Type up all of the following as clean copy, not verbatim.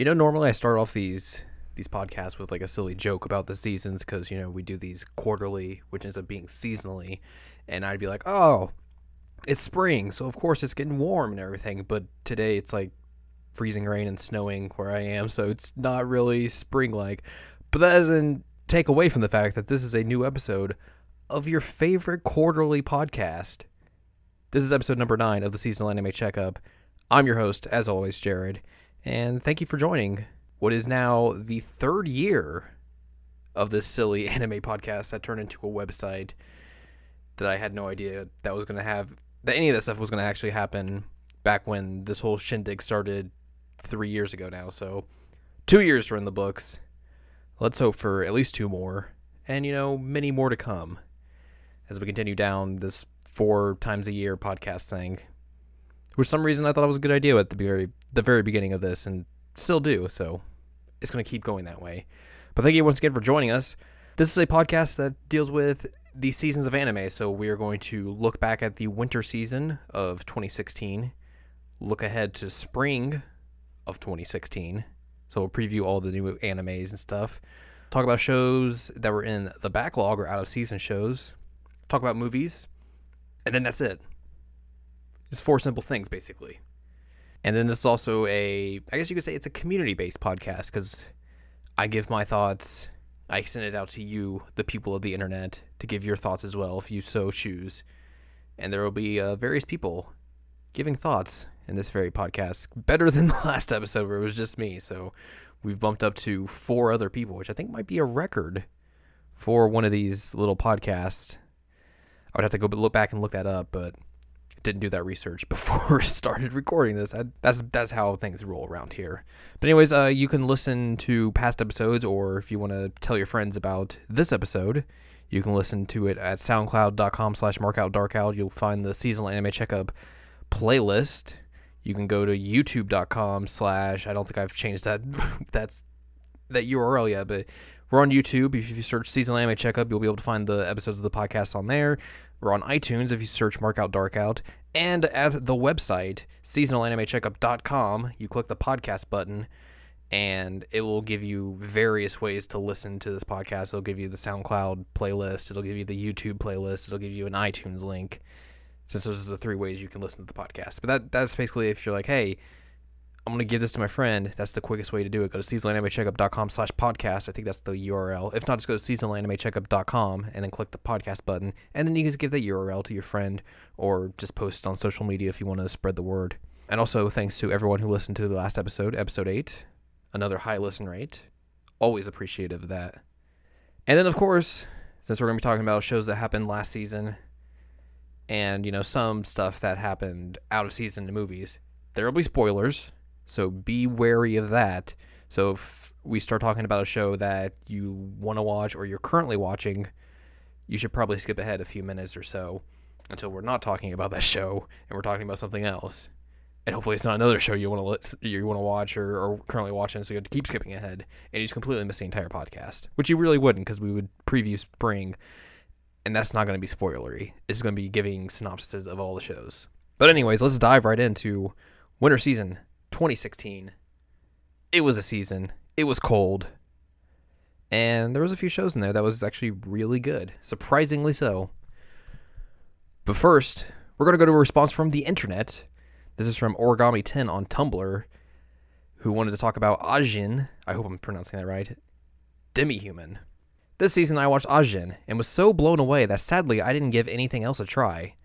Normally I start off these podcasts with like a silly joke about the seasons because, we do these quarterly, which ends up being seasonally. And I'd be like, oh, it's spring, so of course it's getting warm and everything. But today it's like freezing rain and snowing where I am, so it's not really spring-like. But that doesn't take away from the fact that this is a new episode of your favorite quarterly podcast. This is episode number 9 of the Seasonal Anime Checkup. I'm your host, as always, Jared. And thank you for joining what is now the 3rd year of this silly anime podcast that turned into a website that I had no idea that any of that stuff was going to actually happen back when this whole shindig started 3 years ago now. So 2 years are in the books. Let's hope for at least 2 more, and many more to come as we continue down this 4 times a year podcast thing. For some reason, I thought it was a good idea at the very beginning of this, and still do, so it's going to keep going that way. But thank you once again for joining us. This is a podcast that deals with the seasons of anime, so we are going to look back at the winter season of 2016, look ahead to spring of 2016, so we'll preview all the new animes and stuff, talk about shows that were in the backlog or out-of-season shows, talk about movies, and then that's it. It's 4 simple things, basically. And then it's also I guess you could say it's a community-based podcast, because I give my thoughts, I extend it out to you, the people of the internet, to give your thoughts as well, if you so choose. And there will be various people giving thoughts in this very podcast, better than the last episode where it was just me. So we've bumped up to 4 other people, which I think might be a record for one of these little podcasts. I would have to go look back and look that up, but didn't do that research before I started recording this. That's how things roll around here. But anyways, you can listen to past episodes, or if you want to tell your friends about this episode, you can listen to it at soundcloud.com/markoutdarkout. You'll find the Seasonal Anime Checkup playlist. You can go to youtube.com/ I don't think I've changed that that URL yet, but we're on YouTube. If you search Seasonal Anime Checkup, you'll be able to find the episodes of the podcast on there. We're on iTunes if you search Mark Out Dark Out. And at the website, seasonalanimecheckup.com, you click the podcast button, and it will give you various ways to listen to this podcast. It'll give you the SoundCloud playlist. It'll give you the YouTube playlist. It'll give you an iTunes link, since those are the 3 ways you can listen to the podcast. But that's basically if you're like, hey, I'm going to give this to my friend, that's the quickest way to do it. Go to seasonalanimecheckup.com/podcast. I think that's the URL. If not, just go to seasonalanimecheckup.com and then click the podcast button. And then you can just give that URL to your friend, or just post it on social media if you want to spread the word. And also, thanks to everyone who listened to the last episode, episode 8. Another high listen rate. Always appreciative of that. And then, of course, since we're going to be talking about shows that happened last season, and, some stuff that happened out of season in movies, there will be spoilers. So be wary of that. So if we start talking about a show that you want to watch or you're currently watching, you should probably skip ahead a few minutes or so until we're not talking about that show and we're talking about something else. And hopefully it's not another show you want to watch or currently watching, so you have to keep skipping ahead and you just completely miss the entire podcast, which you really wouldn't, because we would preview spring, and that's not going to be spoilery. It's going to be giving synopsises of all the shows. But anyways, let's dive right into winter season 2016. It was a season. It was cold. And there was a few shows in there that was actually really good. Surprisingly so. But first, we're going to go to a response from the internet. This is from Origami10 on Tumblr, who wanted to talk about Ajin. I hope I'm pronouncing that right. Demi-Human. This season I watched Ajin and was so blown away that sadly I didn't give anything else a try.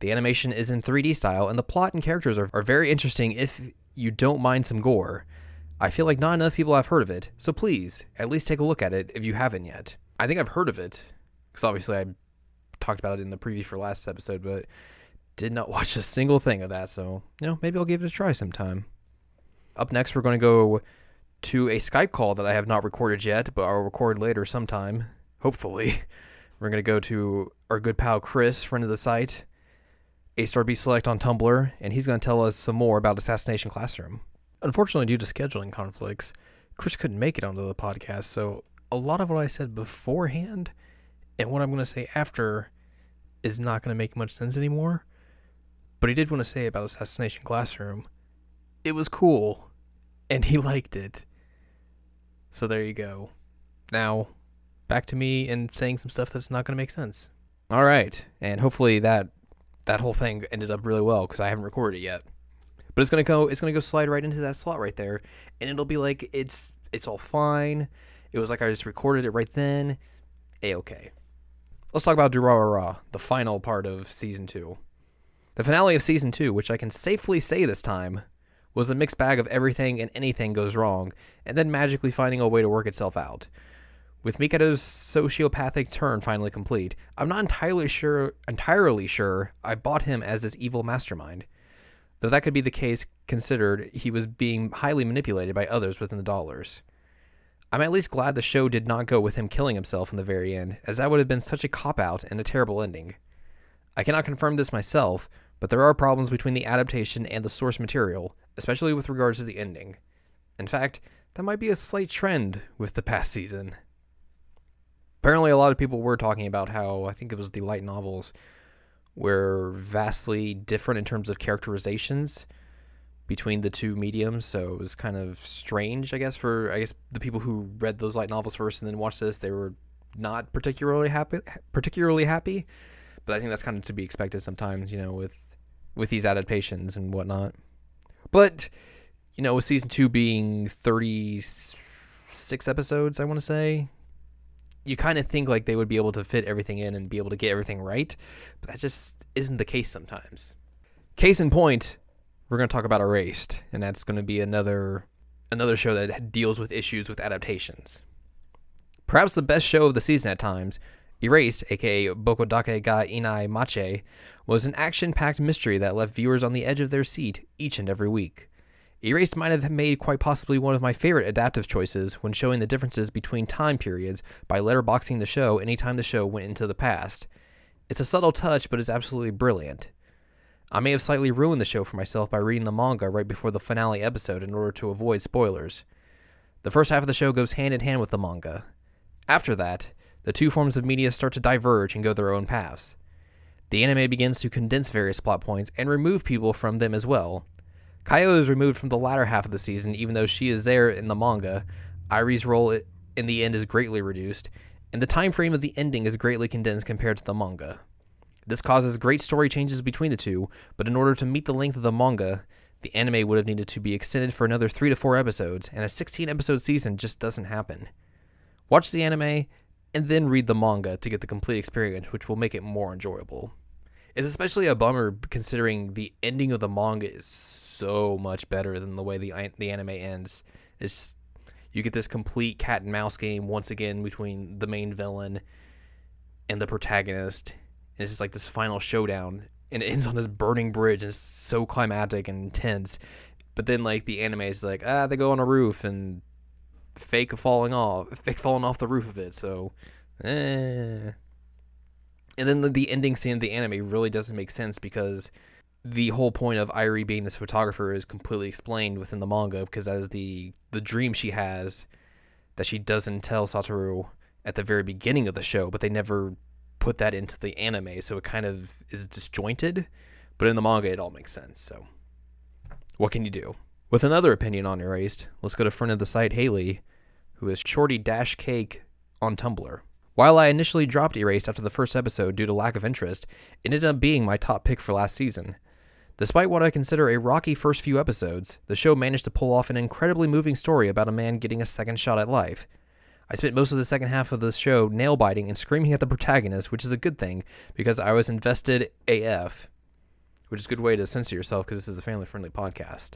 The animation is in 3D style, and the plot and characters are very interesting if you don't mind some gore. I feel like not enough people have heard of it, so please, at least take a look at it if you haven't yet. I think I've heard of it, because obviously I talked about it in the preview for last episode, but did not watch a single thing of that, so, maybe I'll give it a try sometime. Up next, we're going to go to a Skype call that I have not recorded yet, but I'll record later sometime, hopefully. We're going to go to our good pal Chris, friend of the site, A*B Select on Tumblr, and he's going to tell us some more about Assassination Classroom. Unfortunately, due to scheduling conflicts, Chris couldn't make it onto the podcast, so a lot of what I said beforehand and what I'm going to say after is not going to make much sense anymore. But he did want to say about Assassination Classroom, it was cool. and he liked it. So there you go. Now, back to me and saying some stuff that's not going to make sense. All right, and hopefully that whole thing ended up really well because I haven't recorded it yet. But it's gonna go slide right into that slot right there, and it'll be like it's all fine. It was like I just recorded it right then. A-okay. Let's talk about Durarara, the final part of Season 2. The finale of Season 2, which I can safely say this time, was a mixed bag of everything and anything goes wrong, and then magically finding a way to work itself out. With Mikado's sociopathic turn finally complete, I'm not entirely sure I bought him as this evil mastermind. Though that could be the case considered he was being highly manipulated by others within the dollars. I'm at least glad the show did not go with him killing himself in the very end, as that would have been such a cop-out and a terrible ending. I cannot confirm this myself, but there are problems between the adaptation and the source material, especially with regards to the ending. In fact, that might be a slight trend with the past season. Apparently a lot of people were talking about how, I think it was the light novels, were vastly different in terms of characterizations between the two mediums, so it was kind of strange, I guess, for the people who read those light novels first and then watched this. They were not particularly happy, but I think that's kind of to be expected sometimes, with these adaptations and whatnot. But, with Season 2 being 36 episodes, I want to say, you kind of think like they would be able to fit everything in and be able to get everything right, but that just isn't the case sometimes. Case in point, we're going to talk about Erased, and that's going to be another show that deals with issues with adaptations. Perhaps the best show of the season at times, Erased, aka Boku Dake ga Inai Machi, was an action-packed mystery that left viewers on the edge of their seat each and every week. Erased might have made quite possibly one of my favorite adaptive choices when showing the differences between time periods by letterboxing the show anytime the show went into the past. It's a subtle touch, but it's absolutely brilliant. I may have slightly ruined the show for myself by reading the manga right before the finale episode in order to avoid spoilers. The first half of the show goes hand in hand with the manga. After that, the two forms of media start to diverge and go their own paths. The anime begins to condense various plot points and remove people from them as well. Kaio is removed from the latter half of the season, even though she is there in the manga. Airi's role in the end is greatly reduced, and the time frame of the ending is greatly condensed compared to the manga. This causes great story changes between the two, but in order to meet the length of the manga, the anime would have needed to be extended for another 3 to 4 episodes, and a 16-episode season just doesn't happen. Watch the anime, and then read the manga to get the complete experience, which will make it more enjoyable. It's especially a bummer considering the ending of the manga is so much better than the way the anime ends. You get this complete cat and mouse game once again between the main villain and the protagonist. And it's just like this final showdown, and it ends on this burning bridge, and it's so climactic and intense. But then like the anime is like, they go on a roof and fake falling off the roof of it. So, And then the ending scene of the anime really doesn't make sense because the whole point of Airi being this photographer is completely explained within the manga, because that is the dream she has that she doesn't tell Satoru at the very beginning of the show, but they never put that into the anime, so it kind of is disjointed. But in the manga, it all makes sense, so what can you do? With another opinion on Erased, let's go to friend of the site, Haley, who is Shorty-Cake on Tumblr. While I initially dropped Erased after the first episode due to lack of interest, it ended up being my top pick for last season. Despite what I consider a rocky first few episodes, the show managed to pull off an incredibly moving story about a man getting a second shot at life. I spent most of the second half of the show nail-biting and screaming at the protagonist, which is a good thing, because I was invested AF, which is a good way to censor yourself because this is a family-friendly podcast.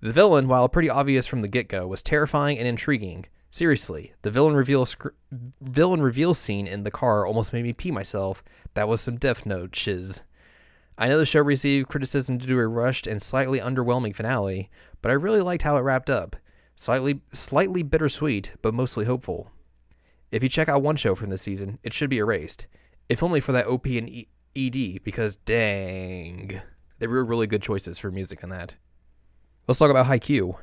The villain, while pretty obvious from the get-go, was terrifying and intriguing. Seriously, the villain reveal scene in the car almost made me pee myself. That was some Death Note shiz. I know the show received criticism due to a rushed and slightly underwhelming finale, but I really liked how it wrapped up. Slightly bittersweet, but mostly hopeful. If you check out one show from this season, it should be Erased. If only for that OP and ED, because dang, they were really good choices for music in that. Let's talk about Haikyuu.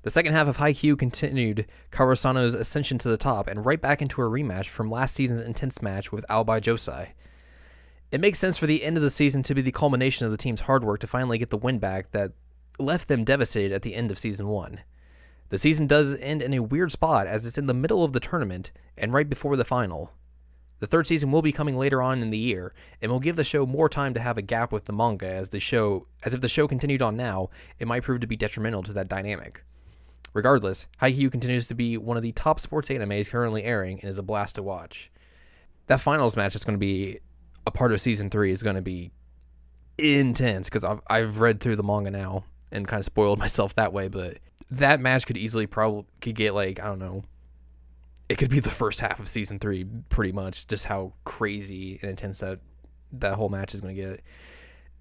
The second half of Haikyuu continued Karasano's ascension to the top and right back into a rematch from last season's intense match with Aobai Josai. It makes sense for the end of the season to be the culmination of the team's hard work to finally get the win back that left them devastated at the end of Season 1. The season does end in a weird spot as it's in the middle of the tournament and right before the final. The third season will be coming later on in the year, and will give the show more time to have a gap with the manga as if the show continued on now, it might prove to be detrimental to that dynamic. Regardless, Haikyuu continues to be one of the top sports animes currently airing and is a blast to watch. That finals match is going to be a part of Season 3 is going to be intense, because I've read through the manga now and kind of spoiled myself that way, but that match could easily could get like, I don't know, it could be the first half of Season 3 pretty much, just how crazy and intense that whole match is going to get.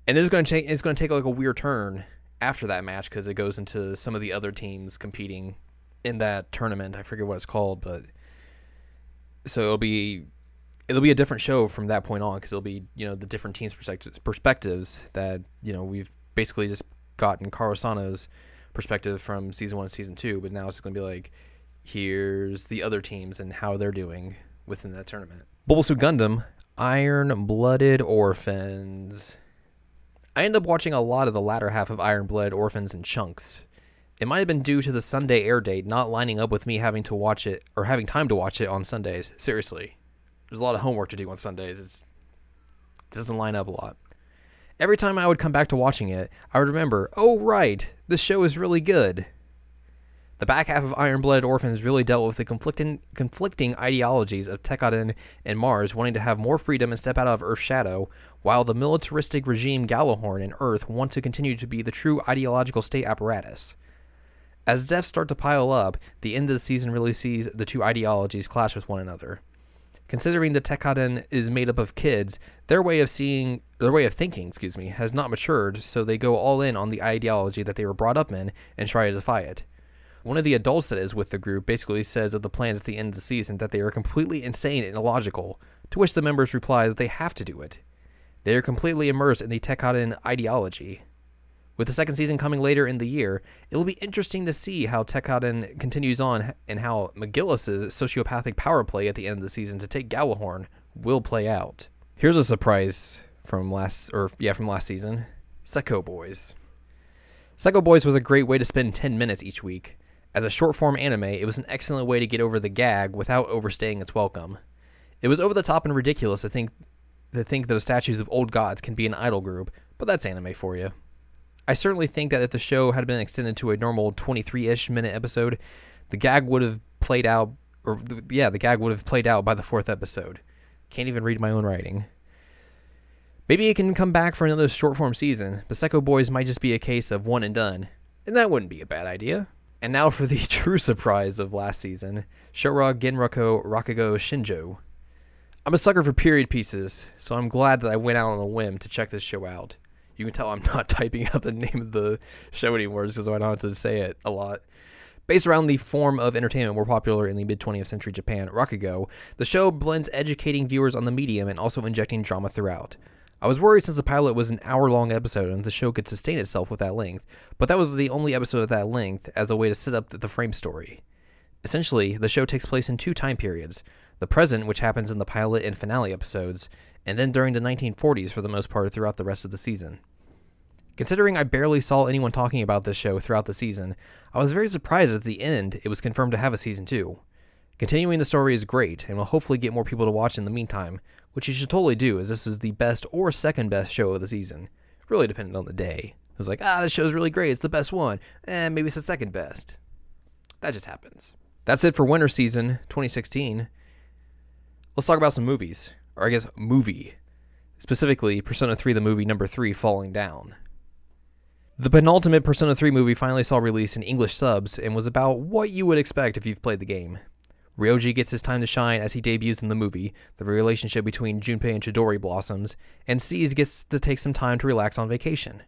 And it's going to take like a weird turn after that match, because it goes into some of the other teams competing in that tournament. I forget what it's called, but so it'll be a different show from that point on, because it'll be, you know, the different teams' perspectives that, you know, we've basically just gotten Karo-sana's perspective from Season 1 and Season 2, but now it's going to be like, here's the other teams and how they're doing within that tournament. Boku Gundam, Iron-Blooded Orphans. I ended up watching a lot of the latter half of Iron-Blooded Orphans in chunks. It might have been due to the Sunday air date not lining up with me having to watch it, or having time to watch it on Sundays. Seriously. There's a lot of homework to do on Sundays. It doesn't line up a lot. Every time I would come back to watching it, I would remember, oh right, this show is really good. The back half of Iron-Blooded Orphans really dealt with the conflicting ideologies of Tekkaden and Mars wanting to have more freedom and step out of Earth's shadow, while the militaristic regime Gjallarhorn and Earth want to continue to be the true ideological state apparatus. As deaths start to pile up, the end of the season really sees the two ideologies clash with one another. Considering the Tekkaden is made up of kids, their way of thinking, has not matured, so they go all in on the ideology that they were brought up in and try to defy it. One of the adults that is with the group basically says of the plans at the end of the season that they are completely insane and illogical, to which the members reply that they have to do it. They are completely immersed in the Tekkaden ideology. With the second season coming later in the year, it will be interesting to see how Tekkaden continues on and how McGillis' sociopathic power play at the end of the season to take Gjallarhorn will play out. Here's a surprise from last season. Sekko Boys. Sekko Boys was a great way to spend 10 minutes each week. As a short-form anime, it was an excellent way to get over the gag without overstaying its welcome. It was over the top and ridiculous to think those statues of old gods can be an idol group, but that's anime for you. I certainly think that if the show had been extended to a normal 23-ish minute episode, the gag would have played out by the fourth episode. Can't even read my own writing. Maybe it can come back for another short-form season, but Sekko Boys might just be a case of one and done, and that wouldn't be a bad idea. And now for the true surprise of last season, Showa, Genroku, Rakugo, Shinju. I'm a sucker for period pieces, so I'm glad that I went out on a whim to check this show out. You can tell I'm not typing out the name of the show anymore just because I don't have to say it a lot. Based around the form of entertainment more popular in the mid-20th century Japan, Rakugo, the show blends educating viewers on the medium and also injecting drama throughout. I was worried since the pilot was an hour-long episode and the show could sustain itself with that length, but that was the only episode of that length as a way to set up the frame story. Essentially, the show takes place in two time periods, the present, which happens in the pilot and finale episodes, and then during the 1940s for the most part throughout the rest of the season. Considering I barely saw anyone talking about this show throughout the season, I was very surprised at the end it was confirmed to have a season 2. Continuing the story is great, and will hopefully get more people to watch in the meantime, which you should totally do, as this is the best or second best show of the season. Really depending on the day. It was like, this show's really great, it's the best one, maybe it's the second best. That just happens. That's it for winter season 2016. Let's talk about some movies, or I guess movie. Specifically, Persona 3 the movie number 3, Falling Down. The penultimate Persona 3 movie finally saw release in English subs and was about what you would expect if you've played the game. Ryoji gets his time to shine as he debuts in the movie, the relationship between Junpei and Chidori blossoms, and Seize gets to take some time to relax on vacation.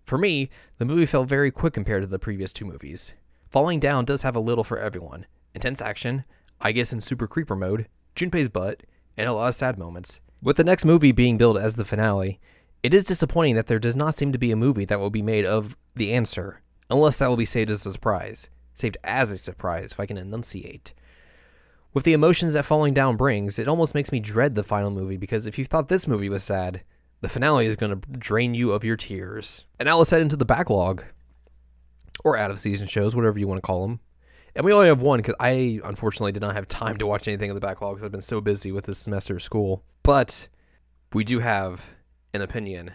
For me, the movie felt very quick compared to the previous two movies. Falling Down does have a little for everyone. Intense action, I guess in super creeper mode, Junpei's butt, and a lot of sad moments. With the next movie being billed as the finale, it is disappointing that there does not seem to be a movie that will be made of the answer, unless that will be saved as a surprise. Saved as a surprise, if I can enunciate. With the emotions that Falling Down brings, it almost makes me dread the final movie, because if you thought this movie was sad, the finale is going to drain you of your tears. And now let's head into the backlog. or out of season shows, whatever you want to call them. And we only have one because I unfortunately did not have time to watch anything in the backlog because I've been so busy with this semester of school. But we do have an opinion.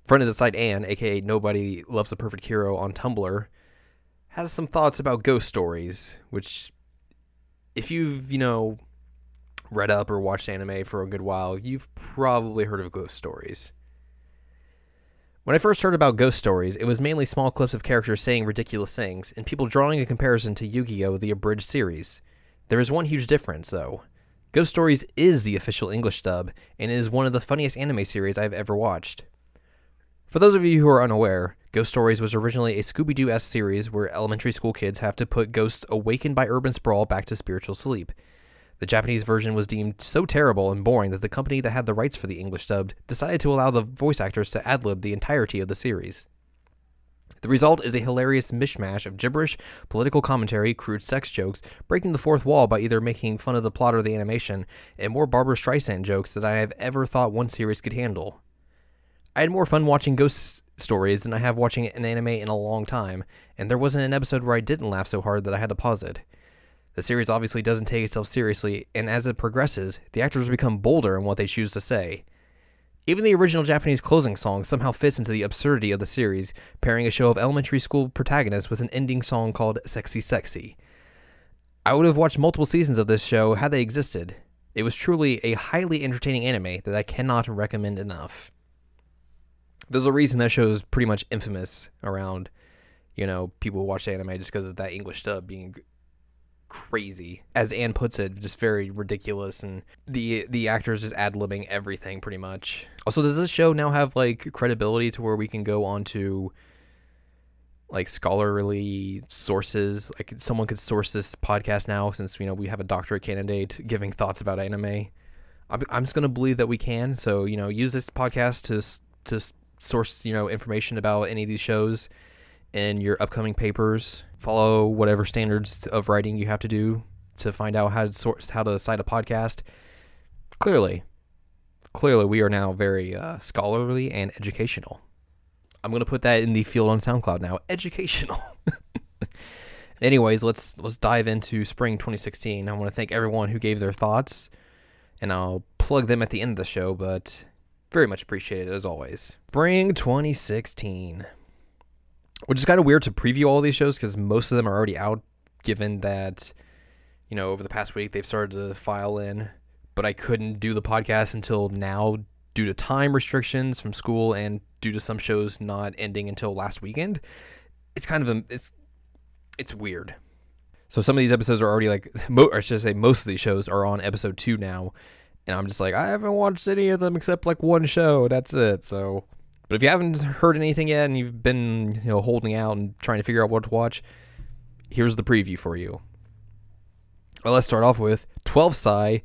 Friend of the site, Anne, aka Nobody Loves a Perfect Hero on Tumblr, has some thoughts about ghost stories, which if you've, read up or watched anime for a good while, you've probably heard of ghost stories. When I first heard about ghost stories, it was mainly small clips of characters saying ridiculous things, and people drawing a comparison to Yu-Gi-Oh! The abridged series. There is one huge difference, though. Ghost Stories is the official English dub, and it is one of the funniest anime series I've ever watched. For those of you who are unaware, Ghost Stories was originally a Scooby-Doo-esque series where elementary school kids have to put ghosts awakened by urban sprawl back to spiritual sleep. The Japanese version was deemed so terrible and boring that the company that had the rights for the English dubbed decided to allow the voice actors to ad-lib the entirety of the series. The result is a hilarious mishmash of gibberish, political commentary, crude sex jokes, breaking the fourth wall by either making fun of the plot or the animation, and more Barbra Streisand jokes than I have ever thought one series could handle. I had more fun watching Ghost Stories than I have watching an anime in a long time, and there wasn't an episode where I didn't laugh so hard that I had to pause it. The series obviously doesn't take itself seriously, and as it progresses, the actors become bolder in what they choose to say. Even the original Japanese closing song somehow fits into the absurdity of the series, pairing a show of elementary school protagonists with an ending song called Sexy Sexy. I would have watched multiple seasons of this show had they existed. It was truly a highly entertaining anime that I cannot recommend enough. There's a reason that show is pretty much infamous around, people who watch anime just because of that English dub being crazy. As Anne puts it, just very ridiculous, and the actors just ad-libbing everything pretty much. Also, does this show now have credibility to where we can go on to scholarly sources? Someone could source this podcast now since we have a doctorate candidate giving thoughts about anime. I'm just gonna believe that we can. So use this podcast to source information about any of these shows in your upcoming papers. Follow whatever standards of writing you have to do to find out how to cite a podcast. Clearly we are now very scholarly and educational. I'm going to put that in the field on SoundCloud now. Educational. Anyways, let's dive into spring 2016. I want to thank everyone who gave their thoughts, and I'll plug them at the end of the show, but very much appreciated as always. Spring 2016. Which is kind of weird to preview all these shows because most of them are already out, given that, over the past week they've started to file in. But I couldn't do the podcast until now due to time restrictions from school and due to some shows not ending until last weekend. It's kind of it's weird. So some of these episodes are already or I should say most of these shows are on episode 2 now. And I'm just I haven't watched any of them except one show. That's it. So... But if you haven't heard anything yet and you've been, holding out and trying to figure out what to watch, here's the preview for you. Well, let's start off with 12 Sai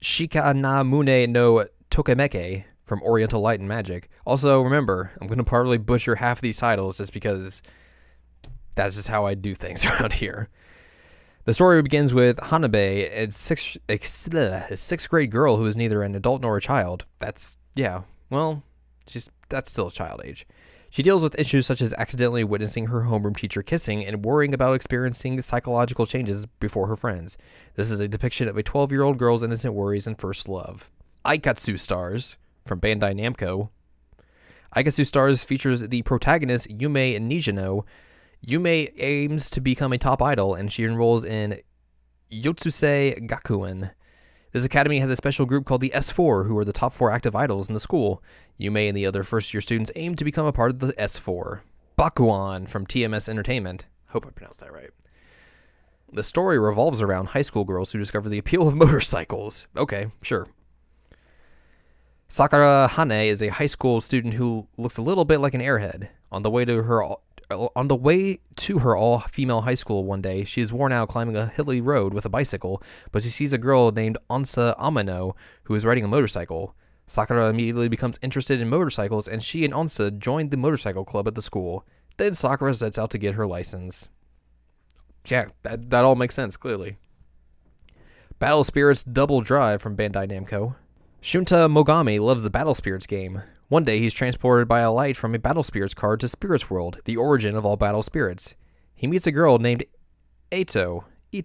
Shikanamune no Tokemeke from Oriental Light and Magic. Also, remember, I'm going to probably butcher half of these titles just because that's just how I do things around here. The story begins with Hanabe, a sixth grade girl who is neither an adult nor a child. That's still a child age. She deals with issues such as accidentally witnessing her homeroom teacher kissing and worrying about experiencing psychological changes before her friends. This is a depiction of a 12-year-old girl's innocent worries and first love. Aikatsu Stars from Bandai Namco. Aikatsu Stars features the protagonist Yume Nijino. Yume aims to become a top idol, and she enrolls in Yotsuse Gakuen. This academy has a special group called the S4, who are the top 4 active idols in the school. Yume and the other first-year students aim to become a part of the S4. Bakuan from TMS Entertainment. Hope I pronounced that right. The story revolves around high school girls who discover the appeal of motorcycles. Okay, sure. Sakura Hane is a high school student who looks a little bit like an airhead. On the way to her all-female high school one day, she is worn out climbing a hilly road with a bicycle, but she sees a girl named Onsa Amano who is riding a motorcycle. Sakura immediately becomes interested in motorcycles, and she and Onsa join the motorcycle club at the school. Then Sakura sets out to get her license. Yeah, that all makes sense, clearly. Battle Spirits Double Drive from Bandai Namco. Shunta Mogami loves the Battle Spirits game. One day, he's transported by a light from a battle spirits card to Spirits World, the origin of all battle spirits. He meets a girl named Aito, who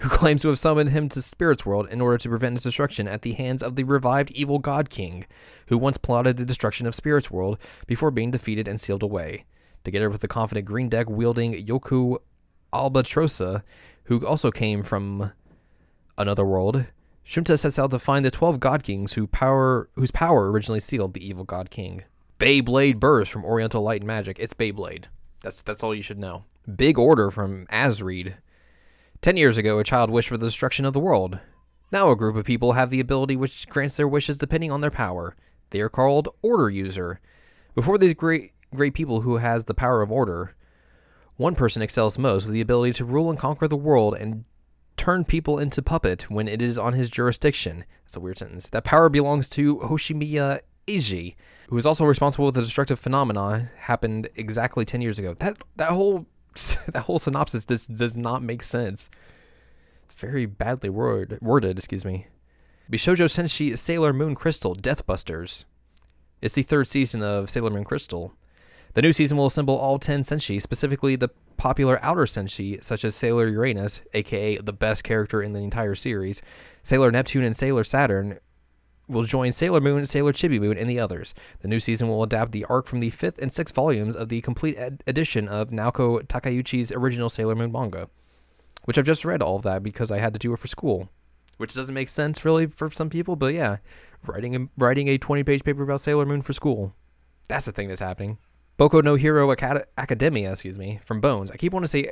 claims to have summoned him to Spirits World in order to prevent his destruction at the hands of the revived evil God King, who once plotted the destruction of Spirits World before being defeated and sealed away. Together with the confident green deck wielding Yoku Albatrossa, who also came from another world, Shunta sets out to find the 12 God Kings whose power originally sealed the evil God King. Beyblade Burst from Oriental Light and Magic. It's Beyblade. That's all you should know. Big Order from Asreed. 10 years ago, a child wished for the destruction of the world. Now a group of people have the ability which grants their wishes depending on their power. They are called Order User. Before these great people who has the power of order, one person excels most with the ability to rule and conquer the world and turn people into puppet when it is on his jurisdiction. That's a weird sentence. That power belongs to Hoshimiya Eiji, who is also responsible for the destructive phenomena happened exactly 10 years ago. That whole synopsis does not make sense. It's very badly worded, excuse me. Bishoujo Senshi Sailor Moon Crystal Deathbusters. It's the third season of Sailor Moon Crystal. The new season will assemble all 10 Senshi, specifically the popular outer Senshi, such as Sailor Uranus, aka the best character in the entire series, Sailor Neptune and Sailor Saturn will join Sailor Moon, Sailor Chibi Moon, and the others. The new season will adapt the arc from the 5th and 6th volumes of the complete edition of Naoko Takeuchi's original Sailor Moon manga, which I've just read all of that because I had to do it for school, which doesn't make sense really for some people, but yeah, writing a 20-page paper about Sailor Moon for school. That's the thing that's happening. Boku no Hero Academia, from Bones. I keep wanting to say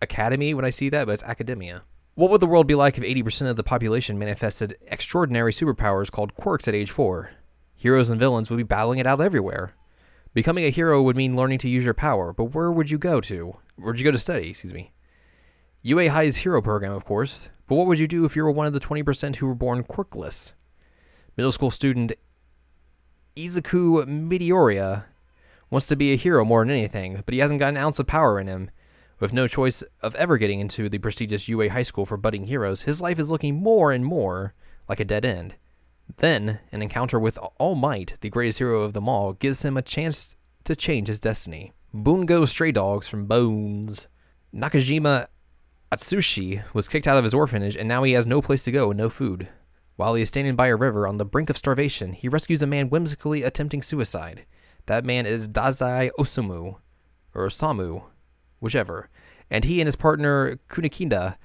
Academy when I see that, but it's Academia. What would the world be like if 80% of the population manifested extraordinary superpowers called quirks at age 4? Heroes and villains would be battling it out everywhere. Becoming a hero would mean learning to use your power, but where would you go to? Where'd you go to study, UA High's hero program, of course, but what would you do if you were one of the 20% who were born quirkless? Middle school student Izuku Midoriya wants to be a hero more than anything, but he hasn't got an ounce of power in him. With no choice of ever getting into the prestigious UA High School for budding heroes, his life is looking more and more like a dead end. Then, an encounter with All Might, the greatest hero of them all, gives him a chance to change his destiny. Bungo Stray Dogs from Bones. Nakajima Atsushi was kicked out of his orphanage, and now he has no place to go and no food. While he is standing by a river on the brink of starvation, he rescues a man whimsically attempting suicide. That man is Dazai Osamu, or Osamu, whichever, and he and his partner Kunikinda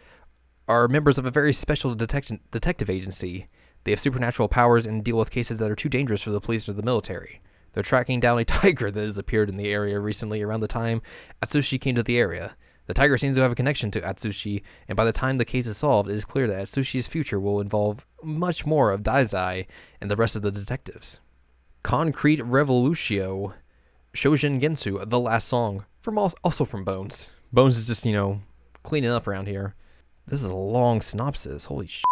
are members of a very special detective agency. They have supernatural powers and deal with cases that are too dangerous for the police or the military. They're tracking down a tiger that has appeared in the area recently around the time Atsushi came to the area. The tiger seems to have a connection to Atsushi, and by the time the case is solved, it is clear that Atsushi's future will involve much more of Dazai and the rest of the detectives. Concrete Revolutio, Shojin Gensu, The Last Song, also from Bones. Bones is just, cleaning up around here. This is a long synopsis. Holy shit.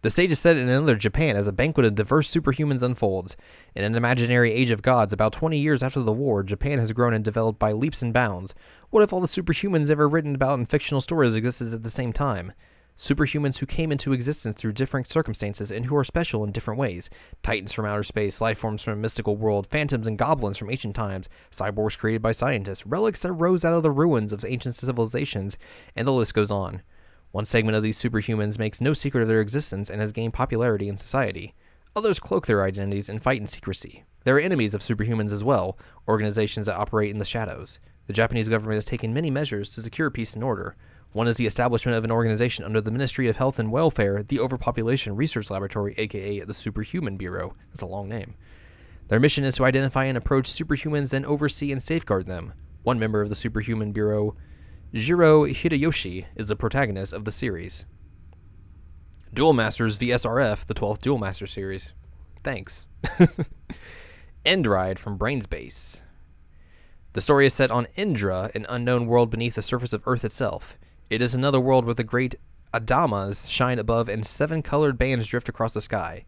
The stage is set in another Japan as a banquet of diverse superhumans unfolds. In an imaginary age of gods, about 20 years after the war, Japan has grown and developed by leaps and bounds. What if all the superhumans ever written about in fictional stories existed at the same time? Superhumans who came into existence through different circumstances and who are special in different ways. Titans from outer space, life forms from a mystical world, phantoms and goblins from ancient times, cyborgs created by scientists, relics that rose out of the ruins of ancient civilizations, and the list goes on. One segment of these superhumans makes no secret of their existence and has gained popularity in society. Others cloak their identities and fight in secrecy. There are enemies of superhumans as well, organizations that operate in the shadows. The Japanese government has taken many measures to secure peace and order. One is the establishment of an organization under the Ministry of Health and Welfare, the Overpopulation Research Laboratory, aka the Superhuman Bureau. That's a long name. Their mission is to identify and approach superhumans and oversee and safeguard them. One member of the Superhuman Bureau, Jiro Hideyoshi, is the protagonist of the series. Duel Masters VSRF, the 12th Duel Master series. Thanks. Endride from Brainspace. The story is set on Indra, an unknown world beneath the surface of Earth itself. It is another world where the great Adamas shine above and 7 colored bands drift across the sky.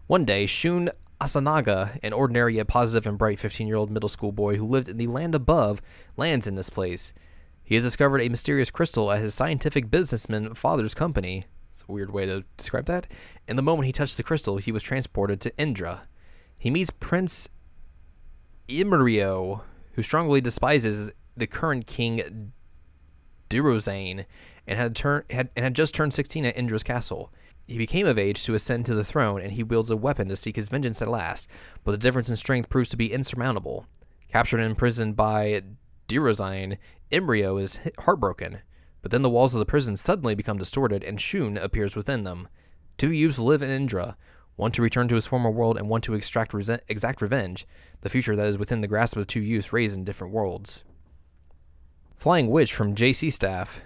One day, Shun Asanaga, an ordinary yet positive and bright 15-year-old middle school boy who lived in the land above, lands in this place. He has discovered a mysterious crystal at his scientific businessman father's company. It's a weird way to describe that. And the moment he touched the crystal, he was transported to Indra. He meets Prince Imrio, who strongly despises the current king Dirozane, and had just turned 16 at Indra's castle. He became of age to ascend to the throne, and he wields a weapon to seek his vengeance at last, but the difference in strength proves to be insurmountable. Captured and imprisoned by Dirozane, Imrio is heartbroken, but then the walls of the prison suddenly become distorted, and Shun appears within them. Two youths live in Indra, one to return to his former world and one to exact revenge, the future that is within the grasp of two youths raised in different worlds. Flying Witch from JC Staff,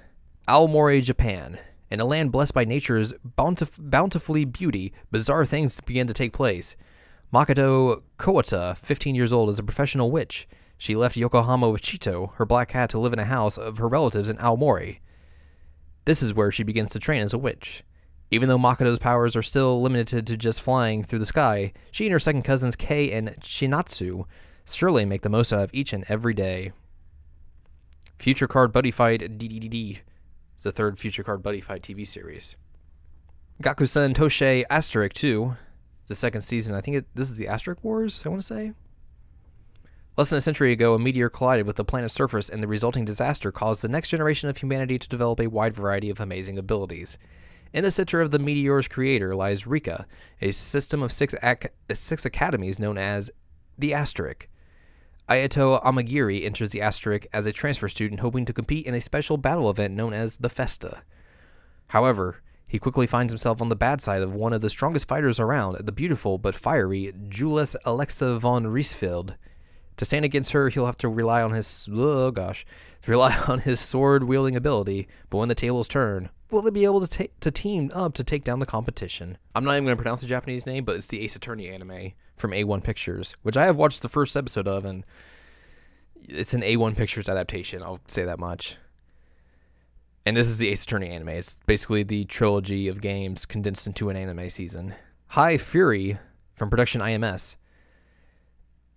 Aomori, Japan. In a land blessed by nature's bountifully beauty, bizarre things begin to take place. Makoto Kowata, 15 years old, is a professional witch. She left Yokohama with Chito, her black cat, to live in a house of her relatives in Aomori. This is where she begins to train as a witch. Even though Makoto's powers are still limited to just flying through the sky, she and her second cousins Kei and Shinatsu surely make the most out of each and every day. Future Card Buddy Fight DDDD. It's the third Future Card Buddy Fight TV series. Gakusen Toshe Asterisk 2. The second season. I think this is the Asterisk Wars, I want to say. Less than a century ago, a meteor collided with the planet's surface, and the resulting disaster caused the next generation of humanity to develop a wide variety of amazing abilities. In the center of the meteor's creator lies Rika, a system of six academies known as the Asterisk. Ayato Amagiri enters the Asterisk as a transfer student hoping to compete in a special battle event known as the Festa. However, he quickly finds himself on the bad side of one of the strongest fighters around, the beautiful but fiery Julius Alexa von Riesfeld. To stand against her, he'll have to rely on his sword-wielding ability, but when the tables turn, will they be able to team up to take down the competition? I'm not even going to pronounce the Japanese name, but it's the Ace Attorney anime from A1 Pictures, which I have watched the first episode of, and it's an A1 Pictures adaptation, I'll say that much. And this is the Ace Attorney anime. It's basically the trilogy of games condensed into an anime season. High Fury from production IMS.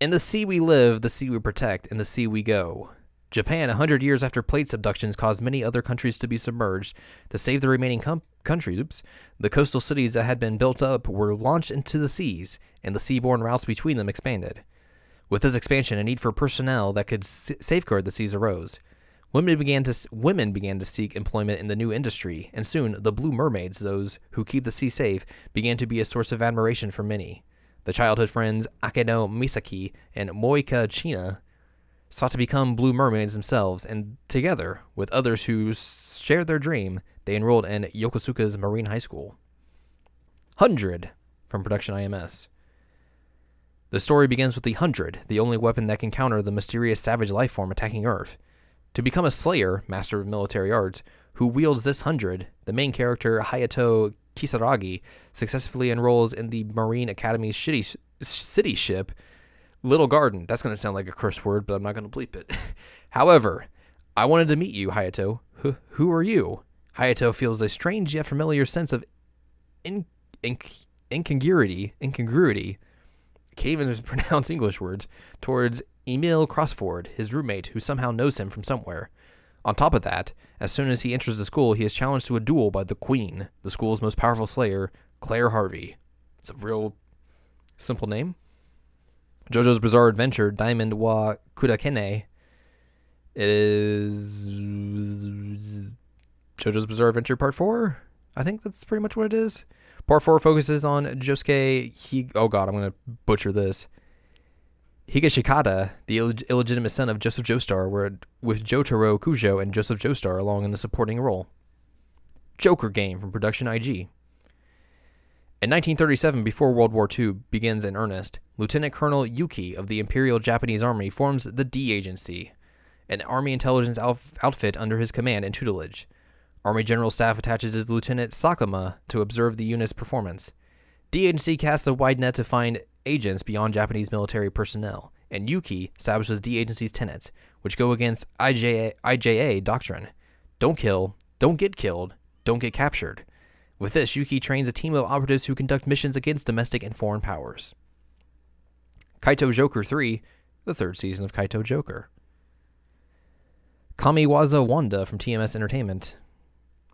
In the sea we live, the sea we protect, in the sea we go. Japan, 100 years after plate subductions caused many other countries to be submerged. To save the remaining countries, the coastal cities that had been built up were launched into the seas, and the seaborne routes between them expanded. With this expansion, a need for personnel that could safeguard the seas arose. Women began to seek employment in the new industry, and soon the Blue Mermaids, those who keep the sea safe, began to be a source of admiration for many. The childhood friends Akeno Misaki and Moika China sought to become Blue Mermaids themselves, and together with others who shared their dream, they enrolled in Yokosuka's Marine High School. 100 from production IMS. The story begins with the 100, the only weapon that can counter the mysterious savage life form attacking Earth. To become a slayer, master of military arts, who wields this 100, the main character Hayato Kisaragi successfully enrolls in the Marine Academy's city ship, Little Garden. That's going to sound like a curse word, but I'm not going to bleep it. However, I wanted to meet you, Hayato. Who are you? Hayato feels a strange yet familiar sense of incongruity. Can't even pronounce English words. Towards Emil Crossford, his roommate, who somehow knows him from somewhere. On top of that, as soon as he enters the school, he is challenged to a duel by the Queen, the school's most powerful slayer, Claire Harvey. It's a real simple name. JoJo's Bizarre Adventure, Diamond wa Kudakene. It is JoJo's Bizarre Adventure Part 4? I think that's pretty much what it is. Part 4 focuses on Josuke I'm going to butcher this. Higashikata, the illegitimate son of Joseph Joestar, with Jotaro Kujo and Joseph Joestar along in the supporting role. Joker Game from production IG. In 1937, before World War II begins in earnest, Lieutenant Colonel Yuki of the Imperial Japanese Army forms the D Agency, an army intelligence outfit under his command and tutelage. Army General Staff attaches his Lieutenant Sakuma to observe the unit's performance. D Agency casts a wide net to find agents beyond Japanese military personnel, and Yuki establishes D Agency's tenets, which go against IJA doctrine. Don't kill, don't get killed, don't get captured. With this, Yuki trains a team of operatives who conduct missions against domestic and foreign powers. Kaito Joker 3, the third season of Kaito Joker. Kamiwaza Wanda from TMS Entertainment.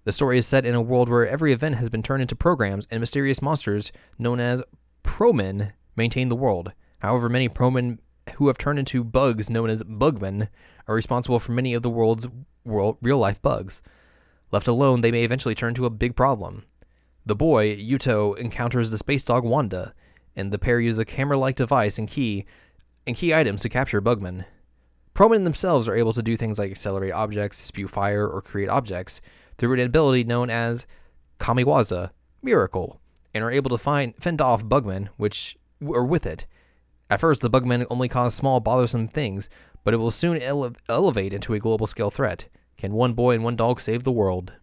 The story is set in a world where every event has been turned into programs, and mysterious monsters known as Promen maintain the world. However, many Promen who have turned into bugs known as Bugmen are responsible for many of the world's real-life bugs. Left alone, they may eventually turn into a big problem. The boy, Yuto, encounters the space dog Wanda, and the pair use a camera-like device and key items to capture Bugmen. Promen themselves are able to do things like accelerate objects, spew fire, or create objects through an ability known as Kamiwaza, Miracle, and are able to fend off Bugmen with it. At first, the Bugmen only cause small, bothersome things, but it will soon elevate into a global-scale threat. Can one boy and one dog save the world?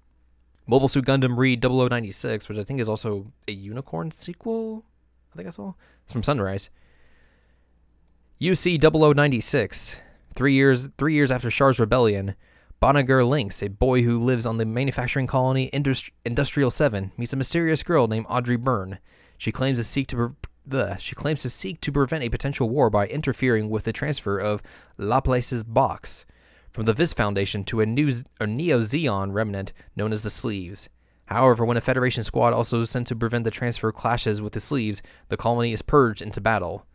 Mobile Suit Gundam Read 0096, which I think is also a Unicorn sequel, I think I saw. It's from Sunrise. UC 0096. 3 years after Char's rebellion, Bonager Lynx, a boy who lives on the manufacturing colony Industrial 7, meets a mysterious girl named Audrey Byrne. She claims to seek to prevent a potential war by interfering with the transfer of Laplace's box from the Vis Foundation to a Neo-Zeon remnant known as the Sleeves. However, when a Federation squad also sent to prevent the transfer clashes with the Sleeves, the colony is plunged into battle.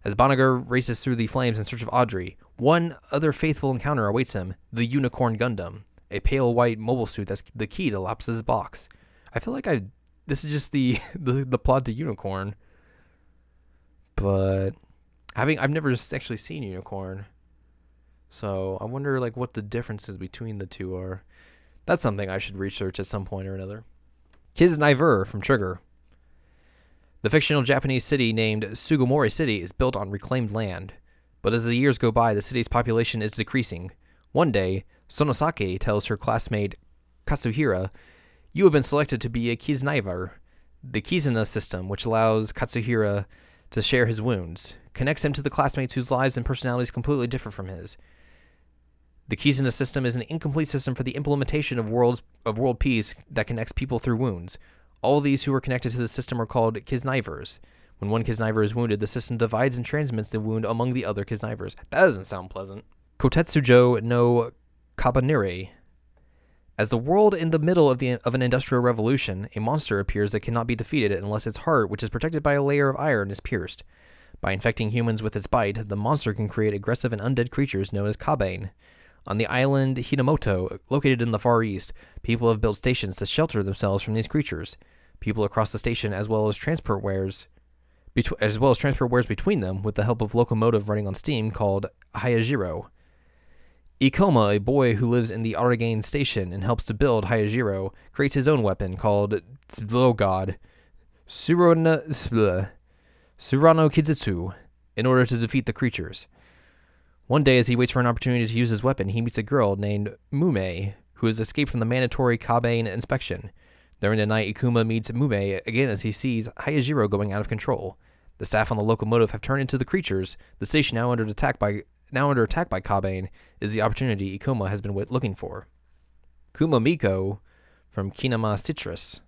As Bonager races through the flames in search of Audrey, one other faithful encounter awaits him, the Unicorn Gundam, a pale white mobile suit that's the key to Laps's box. I feel like this is just the plot to Unicorn. But I've never actually seen Unicorn. So I wonder like what the differences between the two are. That's something I should research at some point or another. Kisnaiver from Trigger. The fictional Japanese city named Sugimori City is built on reclaimed land. But as the years go by, the city's population is decreasing. One day, Sonosake tells her classmate Katsuhira, "You have been selected to be a Kisnaiver." The Kizuna system, which allows Katsuhira to share his wounds, connects him to the classmates whose lives and personalities completely differ from his. The Kizuna system is an incomplete system for the implementation of world peace that connects people through wounds. All these who are connected to the system are called Kisnaivers. When one Kisnaiver is wounded, the system divides and transmits the wound among the other Kisnaivers. That doesn't sound pleasant. Kotetsujo no Kabanire. As the world in the middle of an industrial revolution, a monster appears that cannot be defeated unless its heart, which is protected by a layer of iron, is pierced. By infecting humans with its bite, the monster can create aggressive and undead creatures known as Kabane. On the island Hinamoto, located in the Far East, people have built stations to shelter themselves from these creatures. People across the station, as well as transport wares between them, with the help of locomotive running on steam called Hayajiro. Ikoma, a boy who lives in the Aragane station and helps to build Hayajiro, creates his own weapon called Surano Kizutsu in order to defeat the creatures. One day, as he waits for an opportunity to use his weapon, he meets a girl named Mume, who has escaped from the mandatory Kabane inspection. During the night, Ikuma meets Mume again as he sees Hayajiro going out of control. The staff on the locomotive have turned into the creatures. The station, now under attack by Kabane, is the opportunity Ikuma has been looking for. Kumamiko from Kinama Citrus.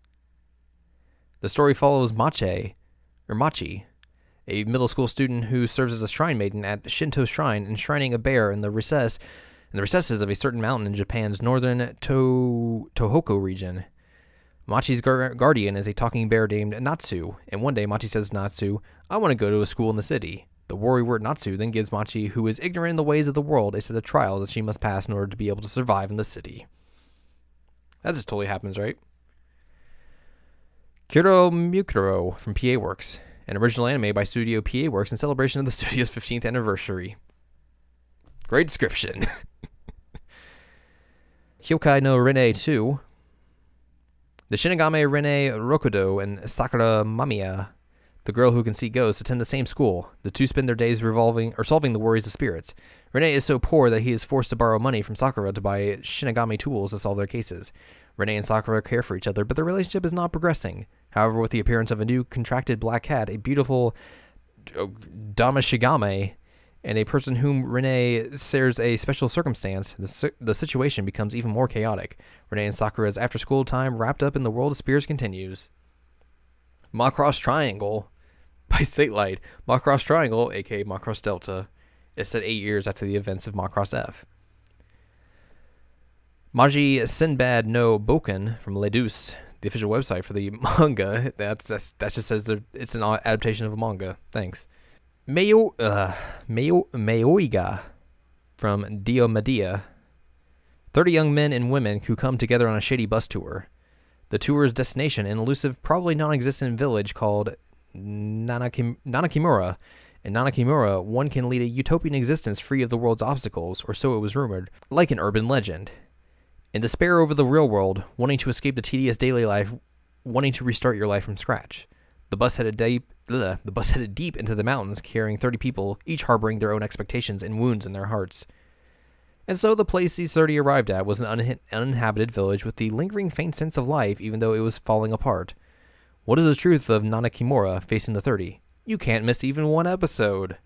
The story follows Machi, a middle school student who serves as a shrine maiden at Shinto Shrine, enshrining a bear in the recesses of a certain mountain in Japan's northern Tohoku region. Machi's guardian is a talking bear named Natsu, and one day Machi says to Natsu, "I want to go to a school in the city." The worrywart Natsu then gives Machi, who is ignorant in the ways of the world, a set of trials that she must pass in order to be able to survive in the city. That just totally happens, right? Kiro Mukuro from PA Works, an original anime by Studio PA Works in celebration of the studio's 15th anniversary. Great description. Hyokai no Rene 2. The Shinigami Rene Rokudo and Sakura Mamiya, the girl who can see ghosts, attend the same school. The two spend their days solving the worries of spirits. Rene is so poor that he is forced to borrow money from Sakura to buy Shinigami tools to solve their cases. Rene and Sakura care for each other, but their relationship is not progressing. However, with the appearance of a new contracted black cat, a beautiful Damashigame, and a person whom Rene shares a special circumstance, the situation becomes even more chaotic. Rene and Sakura's after-school time wrapped up in the world of spirits continues. Macross Triangle by Statelight. Macross Triangle, aka Macross Delta, is set 8 years after the events of Macross F. Machi Sinbad no Boken from Ledus, the official website for the manga. That just says that it's an adaptation of a manga. Thanks. Meoiga from Diomedia. 30 young men and women who come together on a shady bus tour. The tour's destination, an elusive, probably non-existent village called Nanakimura. In Nanakimura, one can lead a utopian existence free of the world's obstacles, or so it was rumored, like an urban legend. In despair over the real world, wanting to escape the tedious daily life, wanting to restart your life from scratch. The bus headed deep into the mountains, carrying 30 people, each harboring their own expectations and wounds in their hearts. And so the place these 30 arrived at was an uninhabited village with the lingering faint sense of life, even though it was falling apart. What is the truth of Nanakimura facing the 30? You can't miss even one episode.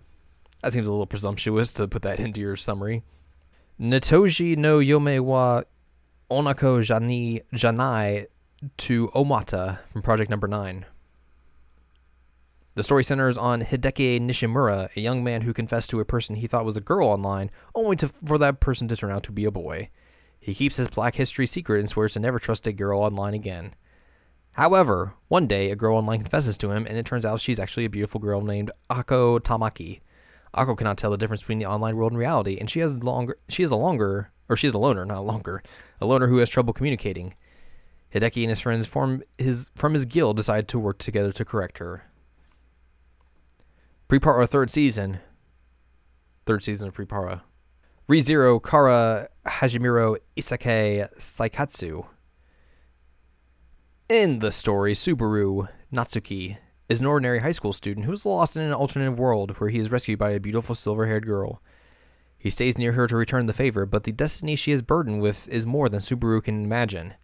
That seems a little presumptuous to put that into your summary. Netoji no Yome wa Onako Janai to Omata from Project Number 9. The story centers on Hideki Nishimura, a young man who confessed to a person he thought was a girl online, only for that person to turn out to be a boy. He keeps his black history secret and swears to never trust a girl online again. However, one day a girl online confesses to him, and it turns out she's actually a beautiful girl named Ako Tamaki. Ako cannot tell the difference between the online world and reality, and she is a loner who has trouble communicating. Hideki and his friends from his guild decide to work together to correct her. Prepara third season of Prepara. ReZero Kara Hajimiro Isake Saikatsu. In the story, Subaru Natsuki is an ordinary high school student who is lost in an alternative world where he is rescued by a beautiful silver-haired girl. He stays near her to return the favor, but the destiny she is burdened with is more than Subaru can imagine.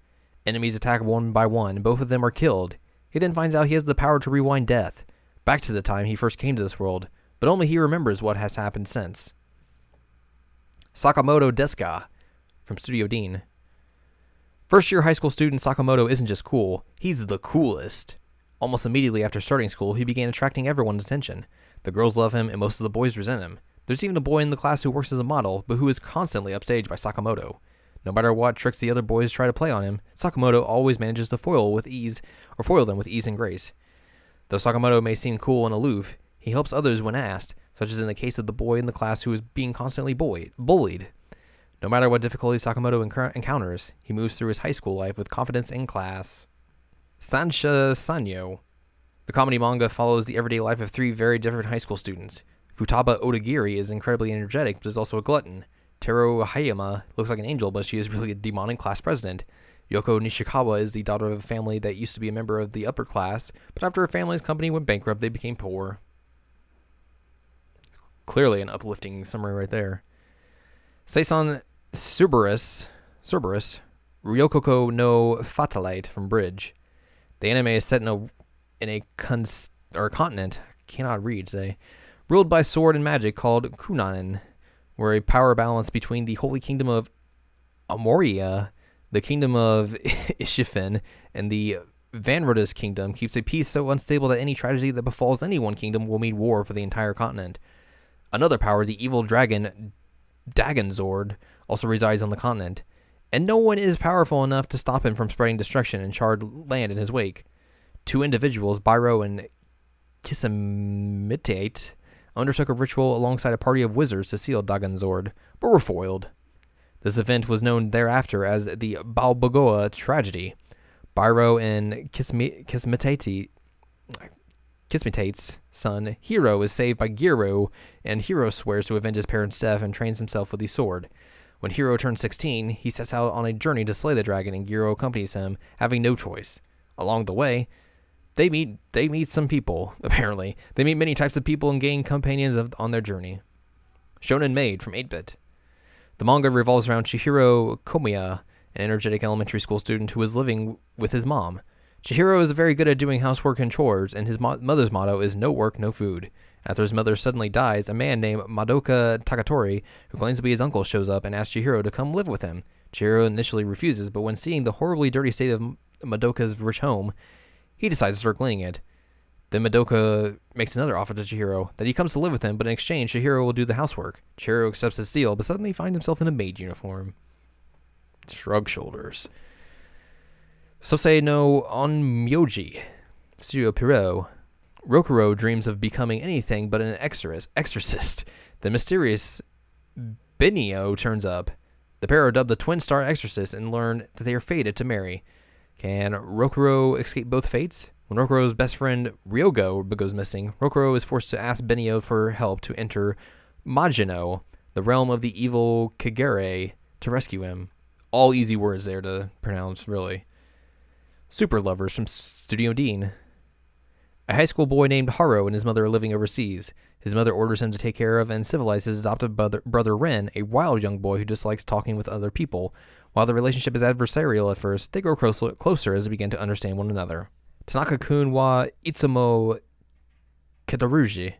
Enemies attack one by one, and both of them are killed. He then finds out he has the power to rewind death, back to the time he first came to this world, but only he remembers what has happened since. Sakamoto Deska from Studio Dean. First-year high school student Sakamoto isn't just cool, he's the coolest. Almost immediately after starting school, he began attracting everyone's attention. The girls love him, and most of the boys resent him. There's even a boy in the class who works as a model, but who is constantly upstaged by Sakamoto. No matter what tricks the other boys try to play on him, Sakamoto always manages to foil them with ease and grace. Though Sakamoto may seem cool and aloof, he helps others when asked, such as in the case of the boy in the class who is being constantly bullied. No matter what difficulties Sakamoto encounters, he moves through his high school life with confidence in class. Sansha Sanyo. The comedy manga follows the everyday life of 3 very different high school students. Futaba Odagiri is incredibly energetic, but is also a glutton. Tero Hayama looks like an angel, but she is really a demonic class president. Yoko Nishikawa is the daughter of a family that used to be a member of the upper class, but after her family's company went bankrupt, they became poor. Clearly an uplifting summary right there. Seison Cerberus, Ryokoko no Fatalite from Bridge. The anime is set in a continent, I cannot read today, ruled by sword and magic called Kunanen, where a power balance between the Holy Kingdom of Amoria, the Kingdom of Ishifin, and the Vanrodis Kingdom keeps a peace so unstable that any tragedy that befalls any one kingdom will mean war for the entire continent. Another power, the evil dragon Dagonzord, also resides on the continent, and no one is powerful enough to stop him from spreading destruction and charred land in his wake. 2 individuals, Byro and Kisamitate, undertook a ritual alongside a party of wizards to seal Dagonzord, but were foiled. This event was known thereafter as the Balbogoa tragedy. Byro and Kismitate's son, Hiro, is saved by Giro, and Hiro swears to avenge his parents' death and trains himself with the sword. When Hiro turns 16, he sets out on a journey to slay the dragon, and Giro accompanies him, having no choice. Along the way, they meet some people, apparently. They meet many types of people and gain companions on their journey. Shonen Maid from 8-Bit. The manga revolves around Chihiro Komiya, an energetic elementary school student who is living with his mom. Chihiro is very good at doing housework and chores, and his mother's motto is no work, no food. After his mother suddenly dies, a man named Madoka Takatori, who claims to be his uncle, shows up and asks Chihiro to come live with him. Chihiro initially refuses, but when seeing the horribly dirty state of Madoka's rich home, he decides to start cleaning it. Then Madoka makes another offer to Chihiro, that he comes to live with him, but in exchange, Chihiro will do the housework. Chihiro accepts his deal, but suddenly finds himself in a maid uniform. Shrug shoulders. Sosei no Onmyoji. Studio Pierrot. Rokuro dreams of becoming anything but an exorcist. The mysterious Benio turns up. The pair are dubbed the Twin Star Exorcists and learn that they are fated to marry. Can Rokuro escape both fates? When Rokuro's best friend Ryogo goes missing, Rokuro is forced to ask Benio for help to enter Majino, the realm of the evil Kagere, to rescue him. All easy words there to pronounce, really. Super Lovers from Studio Dean. A high school boy named Haro and his mother are living overseas. His mother orders him to take care of and civilize his adopted brother Ren, a wild young boy who dislikes talking with other people. While the relationship is adversarial at first, they grow closer as they begin to understand one another. Tanaka-kun wa Itsumo Kedaruji.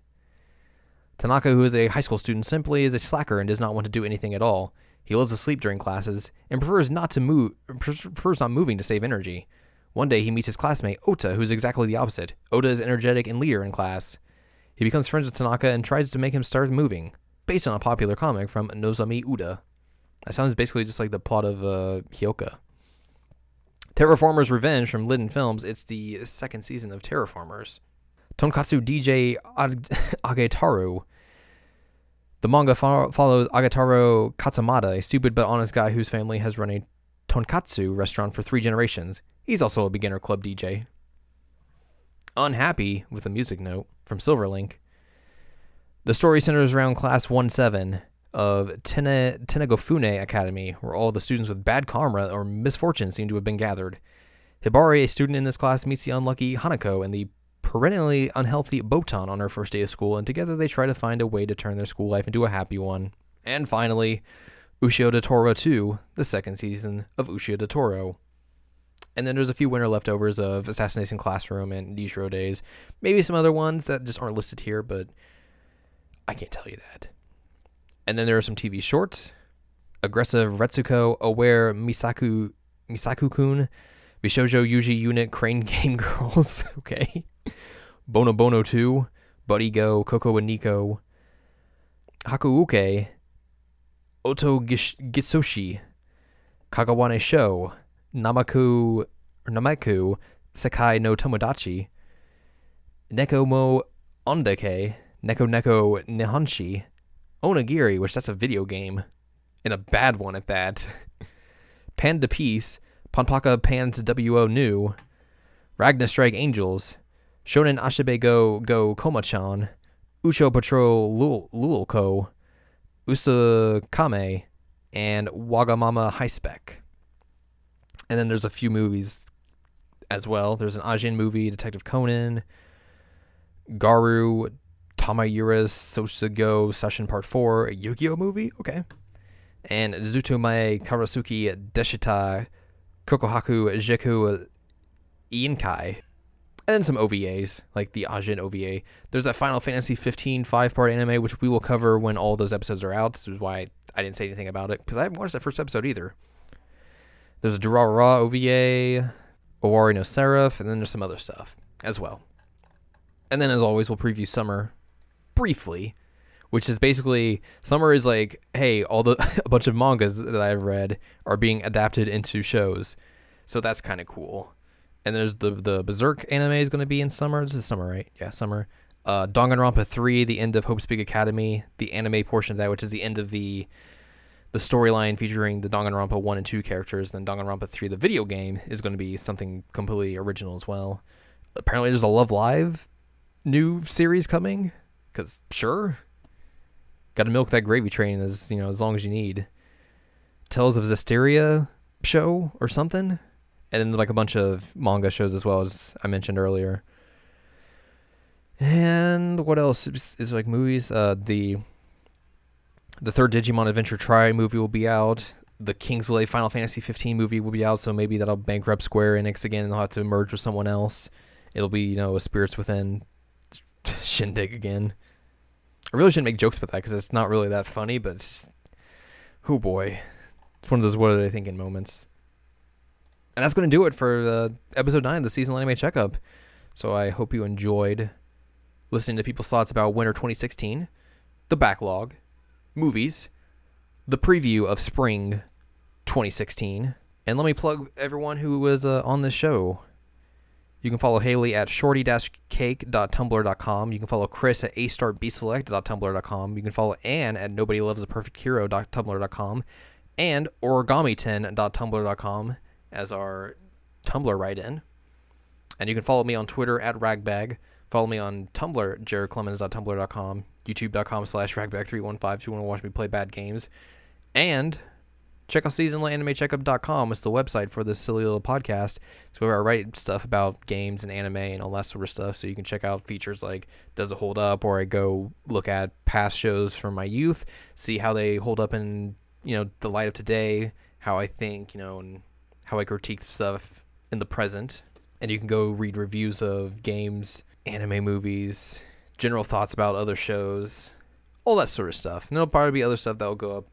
Tanaka, who is a high school student, simply is a slacker and does not want to do anything at all. He loves to sleep during classes and prefers not moving to save energy. One day he meets his classmate Ota, who is exactly the opposite. Ota is energetic and leader in class. He becomes friends with Tanaka and tries to make him start moving, based on a popular comic from Nozomi Uda. That sounds basically just like the plot of Hyoka. Terraformers Revenge from Liden Films. It's the second season of Terraformers. Tonkatsu DJ Agetaru. The manga follows Agetaro Katsumata, a stupid but honest guy whose family has run a tonkatsu restaurant for 3 generations. He's also a beginner club DJ. Unhappy, with a music note, from Silverlink. The story centers around Class 1-7 of Tenegofune Academy, where all the students with bad karma or misfortune seem to have been gathered. Hibari, a student in this class, meets the unlucky Hanako and the perennially unhealthy Botan on her first day of school, and together they try to find a way to turn their school life into a happy one. And finally, Ushio de Toro 2, the second season of Ushio de Toro. And then there's a few winter leftovers of Assassination Classroom and Nishiro Days. Maybe some other ones that just aren't listed here, but I can't tell you that. And then there are some TV shorts. Aggressive Retsuko, Aware Misaku-kun, Bishoujo Yuji Unit, Crane Game Girls, okay. Bono Bono 2, Buddy Go, Coco and Nico, Hakuuke, Oto Gisoshi, Kagawane Show, Namaku, Sekai no Tomodachi, Neko mo Ondake, Neko Nihonshi, Onigiri, which that's a video game, and a bad one at that, Panda Peace, Panpaka Pan's WO New, Ragna Strike Angels, Shonen Ashebe Go Koma-chan, Ucho Patrol Lulko, Usakame, and Wagamama High Spec. And then there's a few movies as well. There's an Ajin movie, Detective Conan, Garu, Tamayura's Sosugo Session Part 4, a Yu-Gi-Oh movie, okay. And Zutomae Karasuki Deshita Kokohaku Jeku Iinkai. And then some OVAs, like the Ajin OVA. There's that Final Fantasy 15 5-part anime, which we will cover when all those episodes are out. This is why I didn't say anything about it, because I haven't watched that first episode either. There's a Durarara OVA, Owari no Seraph, and then there's some other stuff as well. And then, as always, we'll preview summer briefly, which is basically, summer is like, hey, a bunch of mangas that I've read are being adapted into shows. So that's kind of cool. And there's the Berserk anime is going to be in summer. This is summer, right? Yeah, summer. Danganronpa 3, the end of Hope's Big Academy, the anime portion of that, which is the end of the storyline featuring the Danganronpa 1 and 2 characters. Then Danganronpa 3, the video game, is going to be something completely original as well. Apparently there's a Love Live new series coming, because sure, got to milk that gravy train as long as you need. Tales of Zestiria show or something, and then like a bunch of manga shows as well, as I mentioned earlier. And what else is like movies? The third Digimon Adventure Tri movie will be out. The Kingsley Final Fantasy 15 movie will be out, so maybe that'll bankrupt Square Enix again and they'll have to merge with someone else. It'll be, a Spirits Within shindig again. I really shouldn't make jokes about that because it's not really that funny, but it's just, oh boy. It's one of those what are they thinking moments. And that's going to do it for episode 9 of the Seasonal Anime Checkup. So I hope you enjoyed listening to people's thoughts about winter 2016, the backlog, movies, the preview of spring 2016. And let me plug everyone who was on this show. You can follow Haley at shorty-cake.tumblr.com. You can follow Chris at astartbselect.tumblr.com. You can follow Anne at nobodylovesaperfecthero.tumblr.com and origami10.tumblr.com as our Tumblr write-in. And you can follow me on Twitter at ragbag. Follow me on Tumblr, jaredclemens.tumblr.com, youtube.com/ragbag315 if you want to watch me play bad games. And check out seasonalanimecheckup.com. It's the website for this silly little podcast. It's where I write stuff about games and anime and all that sort of stuff. So you can check out features like Does It Hold Up, or I go look at past shows from my youth, see how they hold up in, the light of today, how I think, and how I critique stuff in the present. And you can go read reviews of games, anime movies, general thoughts about other shows, all that sort of stuff. And there'll probably be other stuff that will go up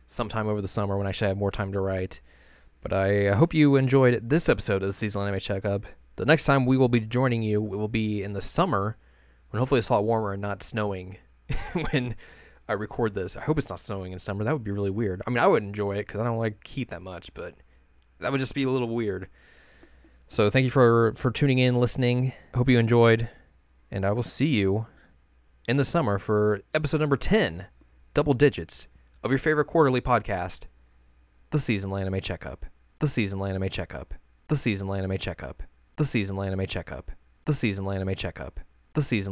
sometime over the summer when I actually have more time to write. But I hope you enjoyed this episode of the Seasonal Anime Checkup. The next time we will be joining you, it will be in the summer, when hopefully it's a lot warmer and not snowing when I record this. I hope it's not snowing in summer. That would be really weird. I mean, I would enjoy it because I don't like heat that much, but that would just be a little weird. So thank you for tuning in, listening. I hope you enjoyed, and I will see you in the summer for episode number 10, double digits, of your favorite quarterly podcast, The Seasonal Anime Checkup. The Seasonal Anime Checkup. The Seasonal Anime Checkup. The Seasonal Anime Checkup. The Seasonal Anime Checkup. The Seasonal